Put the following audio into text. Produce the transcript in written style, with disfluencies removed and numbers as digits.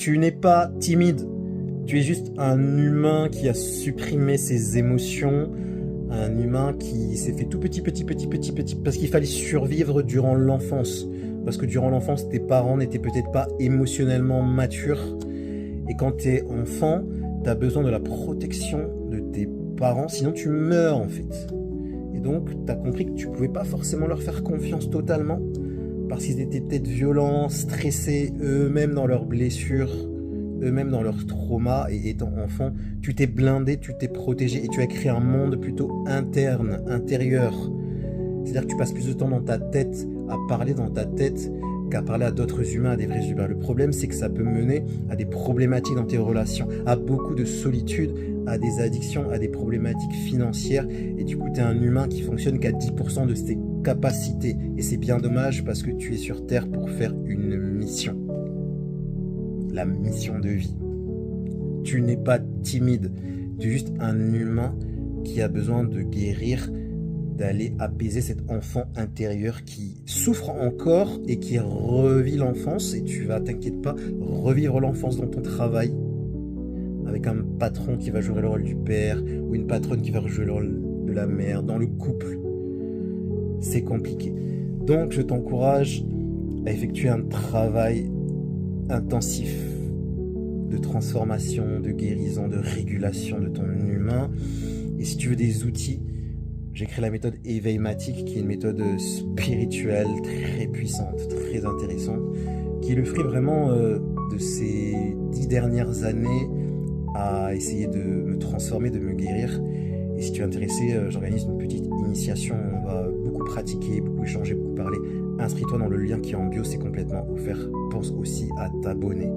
Tu n'es pas timide. Tu es juste un humain qui a supprimé ses émotions, un humain qui s'est fait tout petit, parce qu'il fallait survivre durant l'enfance. Parce que durant l'enfance, tes parents n'étaient peut-être pas émotionnellement matures. Et quand tu es enfant, tu as besoin de la protection de tes parents, sinon tu meurs en fait. Et donc, tu as compris que tu pouvais pas forcément leur faire confiance totalement, parce qu'ils étaient peut-être violents, stressés, eux-mêmes dans leurs blessures, eux-mêmes dans leurs traumas, et étant enfant, tu t'es blindé, tu t'es protégé, et tu as créé un monde plutôt interne, intérieur. C'est-à-dire que tu passes plus de temps dans ta tête, à parler dans ta tête, qu'à parler à d'autres humains, à des vrais humains. Le problème, c'est que ça peut mener à des problématiques dans tes relations, à beaucoup de solitude, à des addictions, à des problématiques financières, et du coup, tu es un humain qui fonctionne qu'à 10% de ses capacités. Et c'est bien dommage parce que tu es sur Terre pour faire une mission. La mission de vie. Tu n'es pas timide, tu es juste un humain qui a besoin de guérir, d'aller apaiser cet enfant intérieur qui souffre encore et qui revit l'enfance, et tu vas, t'inquiète pas, revivre l'enfance dans ton travail, avec un patron qui va jouer le rôle du père, ou une patronne qui va jouer le rôle de la mère, dans le couple. C'est compliqué. Donc je t'encourage à effectuer un travail intensif de transformation, de guérison, de régulation de ton humain. Et si tu veux des outils, j'ai créé la méthode éveilmatique, qui est une méthode spirituelle très puissante, très intéressante, qui est le fruit vraiment de ces 10 dernières années à essayer de me transformer, de me guérir. Et si tu es intéressé, j'organise une petite initiation, on va beaucoup pratiquer, beaucoup échanger, beaucoup parler. Inscris-toi dans le lien qui est en bio, c'est complètement offert. Pense aussi à t'abonner.